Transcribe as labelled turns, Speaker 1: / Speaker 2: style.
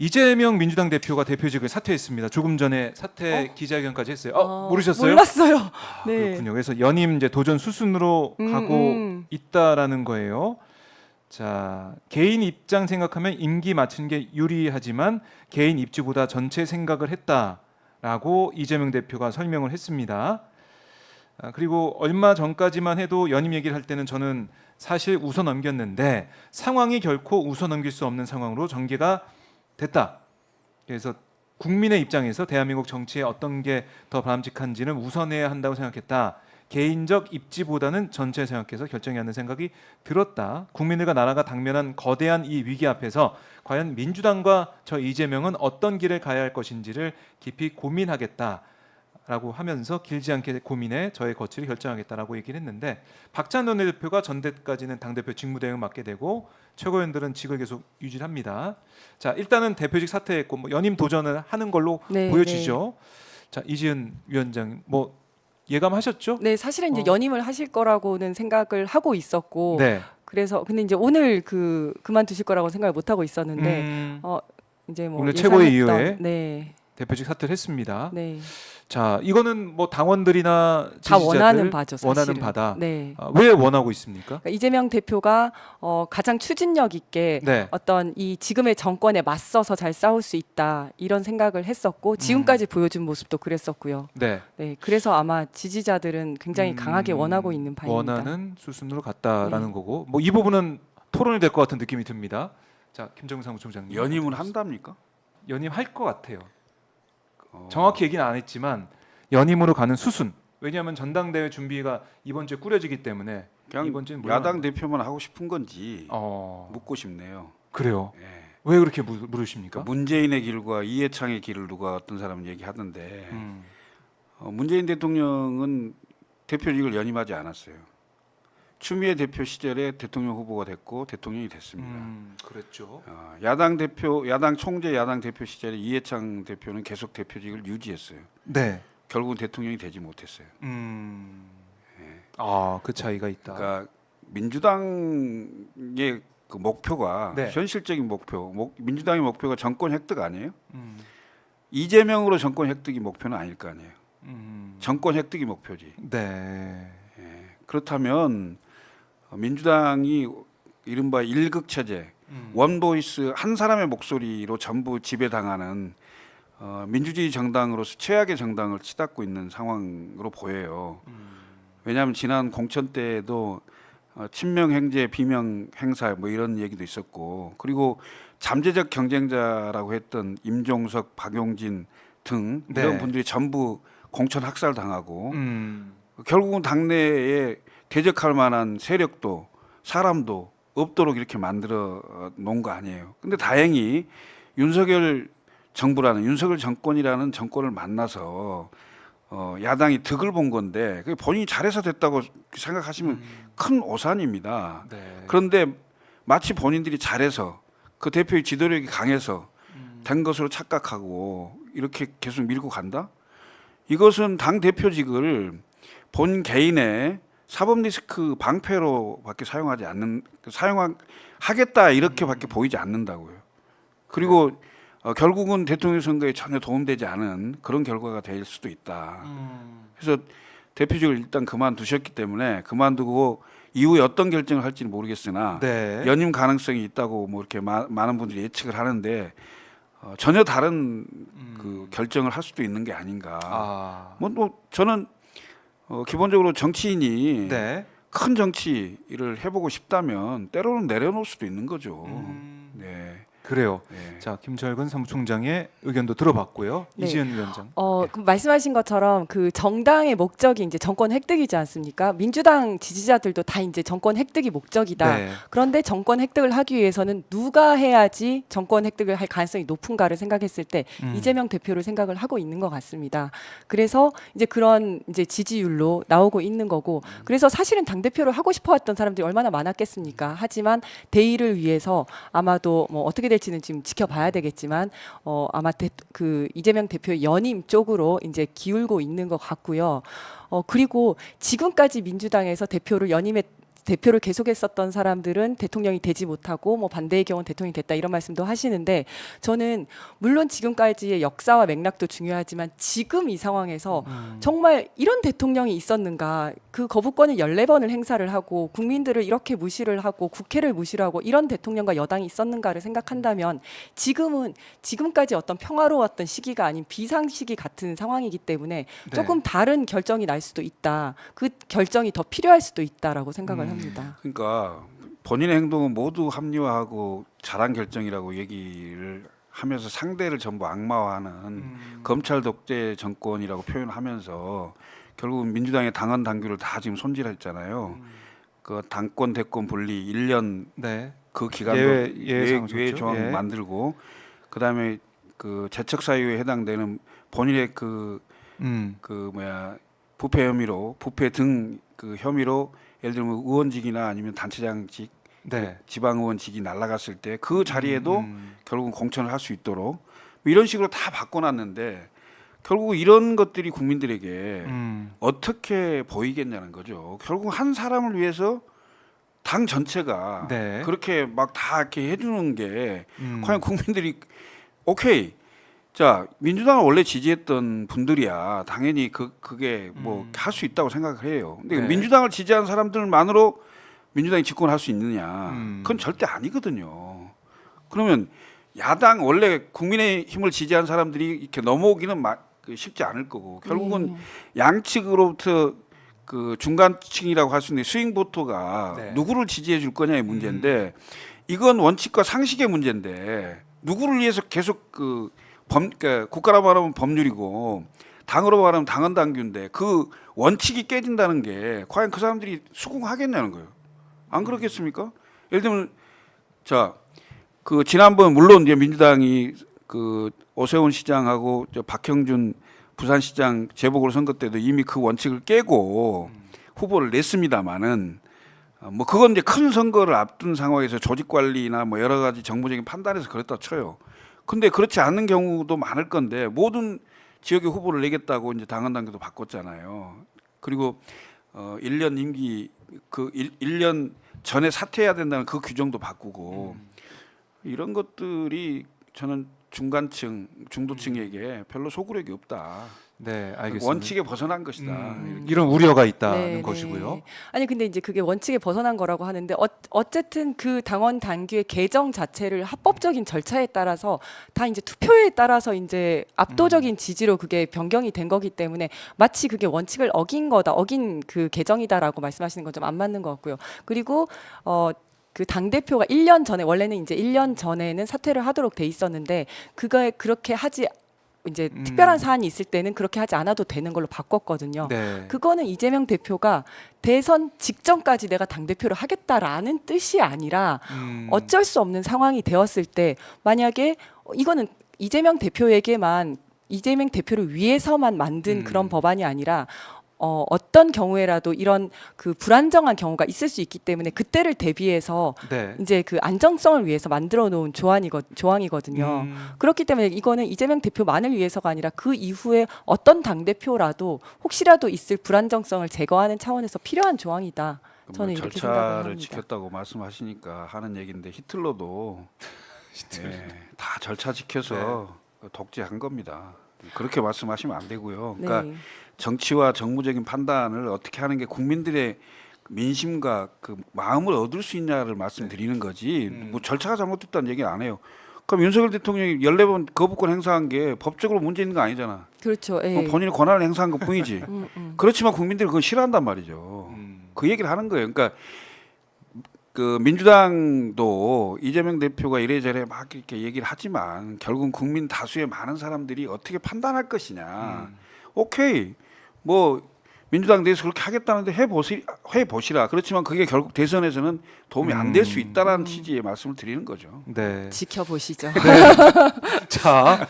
Speaker 1: 이재명 민주당 대표가 대표직을 사퇴했습니다. 조금 전에 사퇴 기자회견까지 했어요. 모르셨어요?
Speaker 2: 몰랐어요.
Speaker 1: 아,
Speaker 2: 네.
Speaker 1: 그렇군요. 그래서 연임 이제 도전 수순으로 가고 있다라는 거예요. 자, 개인 입장 생각하면 임기 맞춘 게 유리하지만 개인 입지보다 전체 생각을 했다라고 이재명 대표가 설명을 했습니다. 그리고 얼마 전까지만 해도 연임 얘기를 할 때는 저는 사실 웃어 넘겼는데 상황이 결코 웃어 넘길 수 없는 상황으로 전개가 됐다. 그래서 국민의 입장에서 대한민국 정치에 어떤 게 더 바람직한지는 우선해야 한다고 생각했다. 개인적 입지보다는 전체 생각해서 결정해야 하는 생각이 들었다. 국민들과 나라가 당면한 거대한 이 위기 앞에서 과연 민주당과 저 이재명은 어떤 길을 가야 할 것인지를 깊이 고민하겠다라고 하면서 길지 않게 고민해 저의 거취를 결정하겠다라고 얘기를 했는데 박찬원 원내대표가 전대까지는 당대표 직무대행을 맡게 되고 최고위원들은 직을 계속 유지합니다. 자, 일단은 대표직 사퇴했고 뭐 연임 도전을 하는 걸로
Speaker 2: 네,
Speaker 1: 보여지죠. 자, 이지은 위원장 뭐 예감하셨죠?
Speaker 2: 네, 사실은 이제 연임을 하실 거라고는 생각을 하고 있었고,
Speaker 1: 네.
Speaker 2: 그래서 근데 이제 오늘 그만두실 거라고 생각을 못 하고 있었는데, 이제 뭐
Speaker 1: 오늘 최고위
Speaker 2: 예상했던-
Speaker 1: 이후에
Speaker 2: 네,
Speaker 1: 대표직 사퇴를 했습니다.
Speaker 2: 네,
Speaker 1: 자, 이거는 뭐 당원들이나
Speaker 2: 다
Speaker 1: 지지자들
Speaker 2: 원하는 바죠, 사실은.
Speaker 1: 원하는 바다.
Speaker 2: 네.
Speaker 1: 왜 원하고 있습니까?
Speaker 2: 그러니까 이재명 대표가 가장 추진력 있게
Speaker 1: 네.
Speaker 2: 어떤 이 지금의 정권에 맞서서 잘 싸울 수 있다 이런 생각을 했었고 지금까지 보여준 모습도 그랬었고요.
Speaker 1: 네.
Speaker 2: 네, 그래서 아마 지지자들은 굉장히 강하게 원하고 있는 바입니다.
Speaker 1: 원하는 수순으로 갔다라는
Speaker 2: 네.
Speaker 1: 거고 뭐 이 부분은 토론이 될 것 같은 느낌이 듭니다. 자, 김정은 사무총장님.
Speaker 3: 연임은 한답니까?
Speaker 1: 연임할 것 같아요. 정확히 얘기는 안 했지만 연임으로 가는 수순. 왜냐하면 전당대회 준비가 이번 주에 꾸려지기 때문에
Speaker 3: 그냥
Speaker 1: 이번 주는
Speaker 3: 야당 대표만 하고 싶은 건지
Speaker 1: 어,
Speaker 3: 묻고 싶네요.
Speaker 1: 그래요.
Speaker 3: 예.
Speaker 1: 왜 그렇게 물으십니까?
Speaker 3: 그러니까 문재인의 길과 이해창의 길을 누가 어떤 사람은 얘기하던데 문재인 대통령은 대표직을 연임하지 않았어요. 추미애 대표 시절에 대통령 후보가 됐고 대통령이 됐습니다.
Speaker 1: 그랬죠.
Speaker 3: 야당 대표, 야당 총재, 야당 대표 시절에 이해창 대표는 계속 대표직을 유지했어요.
Speaker 1: 네.
Speaker 3: 결국은 대통령이 되지 못했어요.
Speaker 1: 그 차이가 있다.
Speaker 3: 그러니까 민주당의 그 목표가
Speaker 1: 네.
Speaker 3: 현실적인 민주당의 목표가 정권 획득 아니에요? 이재명으로 정권 획득이 목표는 아닐 거 아니에요. 정권 획득이 목표지.
Speaker 1: 네.
Speaker 3: 그렇다면 민주당이 이른바 일극 체제, 원보이스 한 사람의 목소리로 전부 지배당하는 민주주의 정당으로서 최악의 정당을 치닫고 있는 상황으로 보여요. 왜냐하면 지난 공천 때에도 친명 행제, 비명 행사 뭐 이런 얘기도 있었고, 그리고 잠재적 경쟁자라고 했던 임종석, 박용진 등 이런
Speaker 1: 네.
Speaker 3: 분들이 전부 공천 학살 당하고 결국은 당내에 대적할 만한 세력도 사람도 없도록 이렇게 만들어 놓은 거 아니에요. 근데 다행히 윤석열 정부라는 윤석열 정권이라는 정권을 만나서 야당이 득을 본 건데 그게 본인이 잘해서 됐다고 생각하시면 큰 오산입니다.
Speaker 1: 네.
Speaker 3: 그런데 마치 본인들이 잘해서 그 대표의 지도력이 강해서 된 것으로 착각하고 이렇게 계속 밀고 간다? 이것은 당 대표직을 본 개인의 사법 리스크 방패로밖에 사용하지 않는 사용하겠다 이렇게밖에 보이지 않는다고요. 그리고 결국은 대통령 선거에 전혀 도움되지 않은 그런 결과가 될 수도 있다. 그래서 대표직을 일단 그만두셨기 때문에 그만두고 이후에 어떤 결정을 할지는 모르겠으나
Speaker 1: 네.
Speaker 3: 연임 가능성이 있다고 뭐 이렇게 많은 분들이 예측을 하는데 전혀 다른 그 결정을 할 수도 있는 게 아닌가. 뭐 저는 기본적으로 정치인이
Speaker 1: 네.
Speaker 3: 큰 정치 일을 해보고 싶다면 때로는 내려놓을 수도 있는 거죠. 네.
Speaker 1: 그래요.
Speaker 3: 네.
Speaker 1: 자, 김철근 사무총장의 의견도 들어봤고요.
Speaker 2: 네.
Speaker 1: 이지은 위원장.
Speaker 2: 그 말씀하신 것처럼 그 정당의 목적이 이제 정권 획득이지 않습니까? 민주당 지지자들도 다 이제 정권 획득이 목적이다.
Speaker 1: 네.
Speaker 2: 그런데 정권 획득을 하기 위해서는 누가 해야지 정권 획득을 할 가능성이 높은가를 생각했을 때 이재명 대표를 생각을 하고 있는 것 같습니다. 그래서 이제 그런 이제 지지율로 나오고 있는 거고, 그래서 사실은 당 대표를 하고 싶어했던 사람들이 얼마나 많았겠습니까? 하지만 대의를 위해서 아마도 뭐 어떻게 될지는 지금 지켜봐야 되겠지만 아마 그 이재명 대표 연임 쪽으로 이제 기울고 있는 것 같고요. 그리고 지금까지 민주당에서 대표를 연임에 대표를 계속했었던 사람들은 대통령이 되지 못하고 뭐 반대의 경우는 대통령이 됐다 이런 말씀도 하시는데 저는 물론 지금까지의 역사와 맥락도 중요하지만 지금 이 상황에서 정말 이런 대통령이 있었는가 그 거부권을 14번을 행사를 하고 국민들을 이렇게 무시를 하고 국회를 무시를 하고 이런 대통령과 여당이 있었는가를 생각한다면 지금은 지금까지 어떤 평화로웠던 시기가 아닌 비상시기 같은 상황이기 때문에
Speaker 1: 네.
Speaker 2: 조금 다른 결정이 날 수도 있다. 그 결정이 더 필요할 수도 있다라고 생각을 합니다.
Speaker 3: 그러니까 본인의 행동은 모두 합리화하고 잘한 결정이라고 얘기를 하면서 상대를 전부 악마화하는 검찰 독재 정권이라고 표현하면서 결국은 민주당의 당헌 당규를 다 지금 손질했잖아요. 그 당권 대권 분리 1년
Speaker 1: 네.
Speaker 3: 그 기간도 예외 조항
Speaker 1: 예.
Speaker 3: 만들고 그다음에 그 재척 사유에 해당되는 본인의 그 부패 혐의로 부패 등 그 혐의로 예를 들면 의원직이나 아니면 단체장직
Speaker 1: 네.
Speaker 3: 지방의원직이 날아갔을 때 그 자리에도 결국은 공천을 할 수 있도록 뭐 이런 식으로 다 바꿔놨는데 결국 이런 것들이 국민들에게 어떻게 보이겠냐는 거죠. 결국 한 사람을 위해서 당 전체가
Speaker 1: 네.
Speaker 3: 그렇게 막 다 이렇게 해주는 게 과연 국민들이 오케이. 자 민주당을 원래 지지했던 분들이야 당연히 그게 뭐 할 수 있다고 생각을 해요. 근데
Speaker 1: 네.
Speaker 3: 민주당을 지지한 사람들만으로 민주당이 집권할 수 있느냐? 그건 절대 아니거든요. 그러면 야당 원래 국민의힘을 지지한 사람들이 이렇게 넘어오기는 쉽지 않을 거고 결국은 양측으로부터 그 중간층이라고 할 수 있는 스윙 보터가
Speaker 1: 네.
Speaker 3: 누구를 지지해 줄 거냐의 문제인데 이건 원칙과 상식의 문제인데 누구를 위해서 계속 그러니까 국가라고 말하면 법률이고 당으로 말하면 당헌 당규인데 그 원칙이 깨진다는 게 과연 그 사람들이 수긍하겠냐는 거예요. 안 그렇겠습니까? 예를 들면 자 그 지난번 물론 이제 민주당이 그 오세훈 시장하고 저 박형준 부산시장 재보궐 선거 때도 이미 그 원칙을 깨고 후보를 냈습니다마는 뭐 그건 이제 큰 선거를 앞둔 상황에서 조직 관리나 뭐 여러 가지 정무적인 판단에서 그랬다 쳐요. 근데 그렇지 않은 경우도 많을 건데 모든 지역에 후보를 내겠다고 이제 당헌 당규도 바꿨잖아요. 그리고 1년 임기 그 1년 전에 사퇴해야 된다는 그 규정도 바꾸고 이런 것들이 저는 중간층, 중도층에게 별로 소구력이 없다.
Speaker 1: 네, 알겠습니다.
Speaker 3: 원칙에 벗어난 것이다. 이렇게.
Speaker 1: 이런 우려가 있다는
Speaker 2: 네,
Speaker 1: 것이고요.
Speaker 2: 네. 아니 근데 이제 그게 원칙에 벗어난 거라고 하는데 어쨌든 그 당원 당규의 개정 자체를 합법적인 절차에 따라서 다 이제 투표에 따라서 이제 압도적인 지지로 그게 변경이 된 거기 때문에 마치 그게 원칙을 어긴 거다, 어긴 그 개정이다라고 말씀하시는 건 좀 안 맞는 것 같고요. 그리고 그 당대표가 1년 전에 원래는 이제 1년 전에는 사퇴를 하도록 돼 있었는데 그거에 그렇게 하지 이제 특별한 사안이 있을 때는 그렇게 하지 않아도 되는 걸로 바꿨거든요.
Speaker 1: 네.
Speaker 2: 그거는 이재명 대표가 대선 직전까지 내가 당대표를 하겠다라는 뜻이 아니라 어쩔 수 없는 상황이 되었을 때 만약에 이거는 이재명 대표에게만 이재명 대표를 위해서만 만든 그런 법안이 아니라 어떤 경우에라도 이런 그 불안정한 경우가 있을 수 있기 때문에 그때를 대비해서
Speaker 1: 네.
Speaker 2: 이제 그 안정성을 위해서 만들어 놓은 조항이거든요. 그렇기 때문에 이거는 이재명 대표만을 위해서가 아니라 그 이후에 어떤 당 대표라도 혹시라도 있을 불안정성을 제거하는 차원에서 필요한 조항이다. 저는
Speaker 3: 뭐
Speaker 2: 이렇게 생각을
Speaker 3: 절차를
Speaker 2: 합니다.
Speaker 3: 지켰다고 말씀하시니까 하는 얘기인데 히틀러도 다 절차 지켜서 독재한 겁니다. 그렇게 말씀하시면 안 되고요. 그러니까
Speaker 2: 네.
Speaker 3: 정치와 정무적인 판단을 어떻게 하는 게 국민들의 민심과 그 마음을 얻을 수 있냐를 말씀드리는 거지 뭐 절차가 잘못됐다는 얘기 안 해요. 그럼 윤석열 대통령이 14번 거부권 행사한 게 법적으로 문제 있는 거 아니잖아.
Speaker 2: 그렇죠. 예.
Speaker 3: 본인이 권한을 행사한 것 뿐이지. 그렇지만 국민들이 그걸 싫어한단 말이죠. 그 얘기를 하는 거예요. 그러니까 그 민주당도 이재명 대표가 이래저래 막 이렇게 얘기를 하지만 결국은 국민 다수의 많은 사람들이 어떻게 판단할 것이냐. 오케이. 뭐 민주당 내에서 그렇게 하겠다는데 해보시라. 그렇지만 그게 결국 대선에서는 도움이 안 될 수 있다라는 취지의 말씀을 드리는 거죠.
Speaker 1: 네.
Speaker 2: 지켜보시죠.
Speaker 1: 자,